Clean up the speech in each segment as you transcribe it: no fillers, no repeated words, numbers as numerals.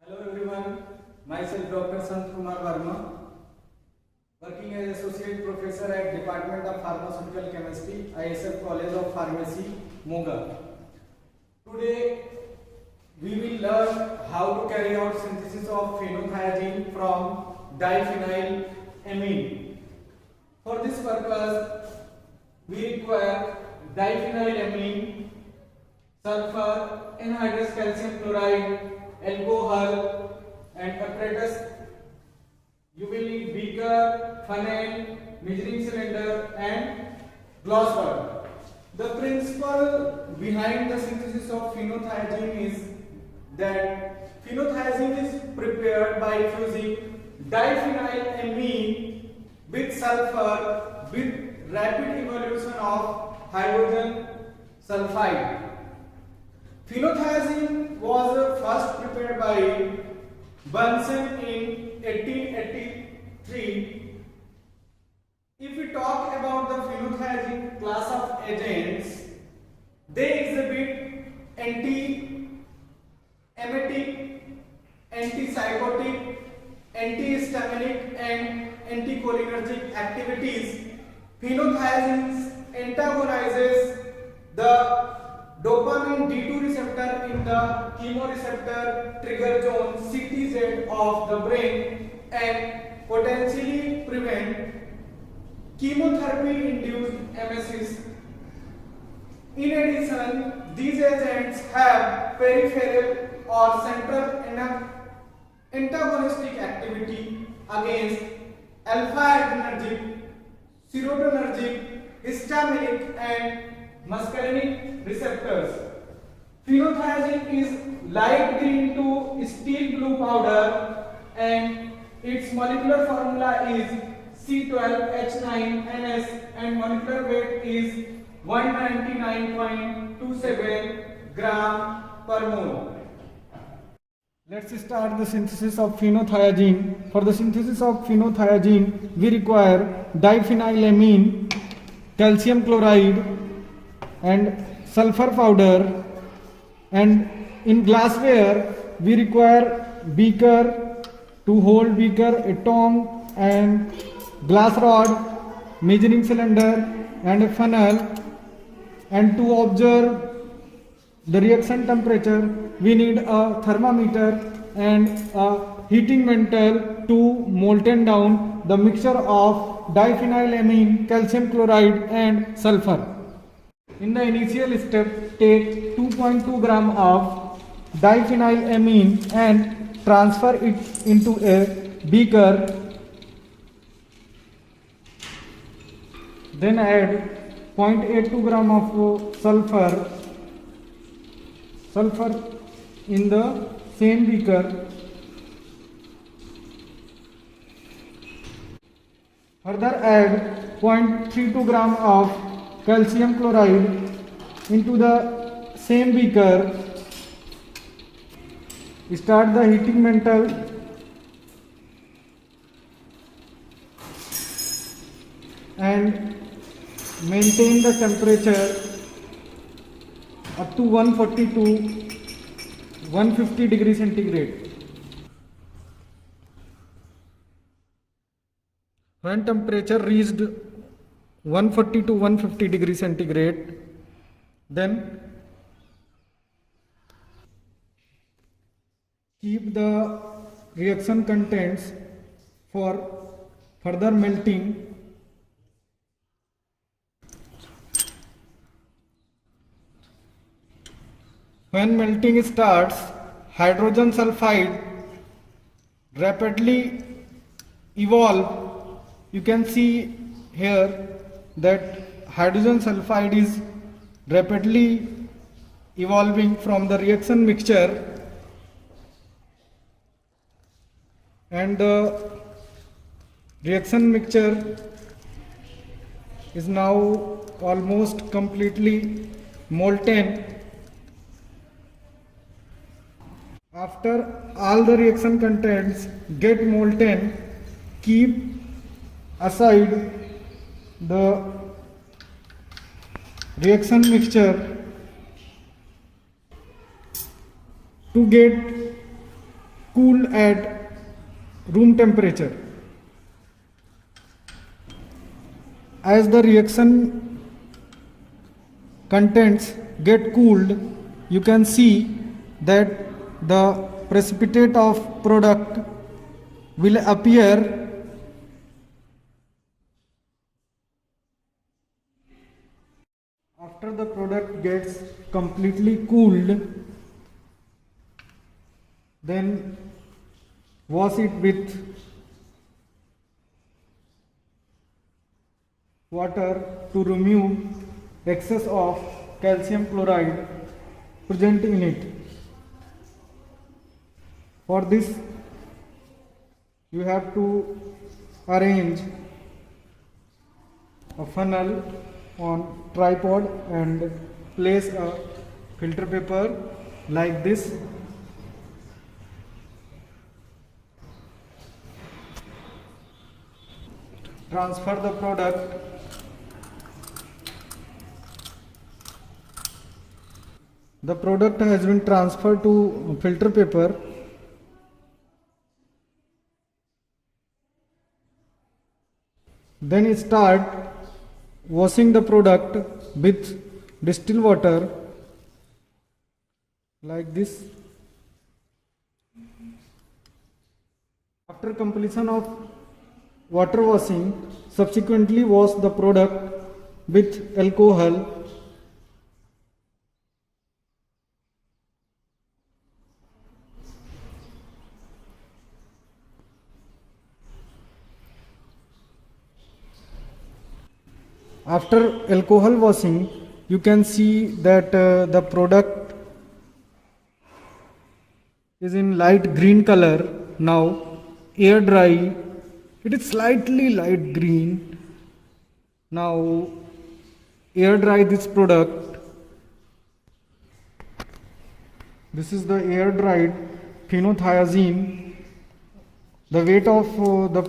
Hello everyone, myself Dr. Sant Kumar Verma, working as Associate Professor at Department of Pharmaceutical Chemistry, ISF College of Pharmacy, Moga. Today we will learn how to carry out synthesis of phenothiazine from diphenylamine. For this purpose, we require diphenylamine, sulfur, anhydrous calcium chloride, alcohol and apparatus. You will need beaker, funnel, measuring cylinder and glass rod. The principle behind the synthesis of phenothiazine is that phenothiazine is prepared by fusing diphenylamine with sulfur with rapid evolution of hydrogen sulfide. Phenothiazine was first prepared by Bunsen in 1883. If we talk about the phenothiazine class of agents, they exhibit anti-emetic, antipsychotic, antihistaminic and anticholinergic activities. Phenothiazine antagonizes the dopamine D2 receptor in the chemoreceptor trigger zone CTZ of the brain and potentially prevent chemotherapy induced emesis. In addition, these agents have peripheral or central antagonistic activity against alpha-adrenergic, serotonergic, histaminic and muscarinic receptors. Phenothiazine is light green to steel blue powder and its molecular formula is C12H9NS and molecular weight is 199.27 gram per mole. Let's start the synthesis of phenothiazine. For the synthesis of phenothiazine, we require diphenylamine, calcium chloride and sulfur powder, and in glassware we require beaker, to hold beaker, a tongue and glass rod, measuring cylinder and a funnel, and to observe the reaction temperature we need a thermometer and a heating mantle to molten down the mixture of diphenylamine, calcium chloride and sulfur. In the initial step, take 2.2 gram of diphenylamine and transfer it into a beaker. Then add 0.82 gram of sulfur in the same beaker. Further add 0.32 gram of calcium chloride into the same beaker. Start the heating mantle and maintain the temperature up to 140 to 150 degrees centigrade. When temperature reached 140 to 150 degrees centigrade, then keep the reaction contents for further melting. When melting starts, hydrogen sulfide rapidly evolve. You can see here that hydrogen sulfide is rapidly evolving from the reaction mixture, and the reaction mixture is now almost completely molten. After all the reaction contents get molten, keep aside the reaction mixture to get cooled at room temperature. As the reaction contents get cooled, you can see that the precipitate of product will appear after the product gets completely cooled. Then wash it with water to remove excess of calcium chloride present in it. For this, you have to arrange a funnel on tripod and place a filter paper like this. Transfer the product has been transferred to filter paper. Then start washing the product with distilled water like this. After completion of water washing, subsequently wash the product with alcohol. After alcohol washing, you can see that the product is in light green color. Now air dry, it is slightly light green. Now air dry this product. This is the air dried phenothiazine. The weight of the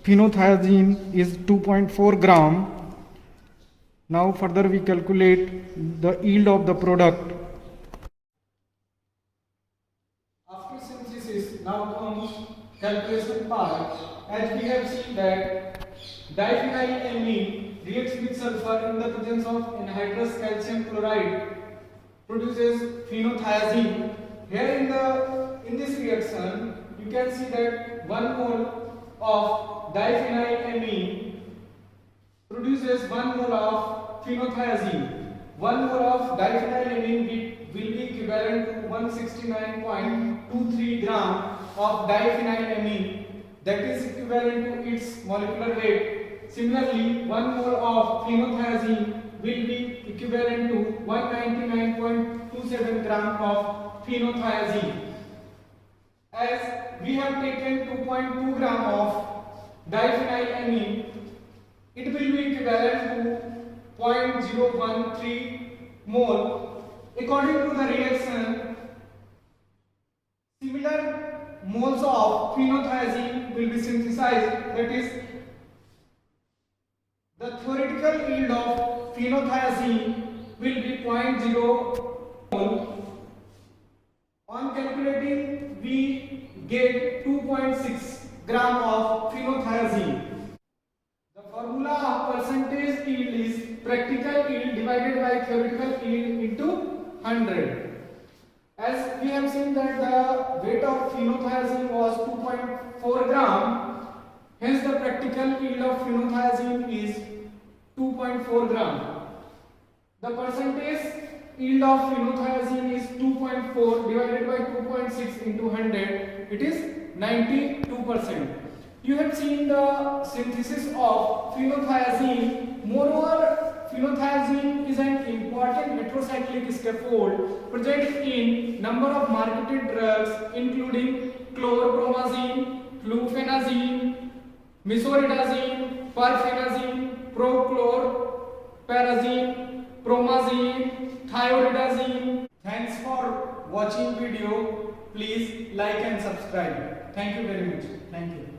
phenothiazine is 2.4 gram. Now further we calculate the yield of the product. After synthesis, now comes calculation part. As we have seen that diphenylamine reacts with sulfur in the presence of anhydrous calcium chloride produces phenothiazine. Here in this reaction, you can see that 1 mole of diphenylamine produces 1 mole of phenothiazine. 1 mole of diphenylamine will be equivalent to 169.23 gram of diphenylamine, that is equivalent to its molecular weight. Similarly, 1 mole of phenothiazine will be equivalent to 199.27 gram of phenothiazine. As we have taken 2.2 gram of diphenylamine, it will be equivalent to 0.013 mole. According to the reaction, similar moles of phenothiazine will be synthesized, that is, the theoretical yield of phenothiazine will be 0.0 mole. On calculating, we get 2.6 gram of phenothiazine. The formula of percentage yield is practical yield divided by theoretical yield into 100. As we have seen that the weight of phenothiazine was 2.4 gram, hence the practical yield of phenothiazine is 2.4 gram. The percentage yield of phenothiazine is 2.4 divided by 2.6 into 100, it is 92%. You have seen the synthesis of phenothiazine. Moreover, phenothiazine is an important heterocyclic scaffold present in number of marketed drugs including chlorpromazine, flufenazine, mesoridazine, perfenazine, prochlorperazine, promazine, thioridazine. Thanks for watching video. Please like and subscribe. Thank you very much. Thank you.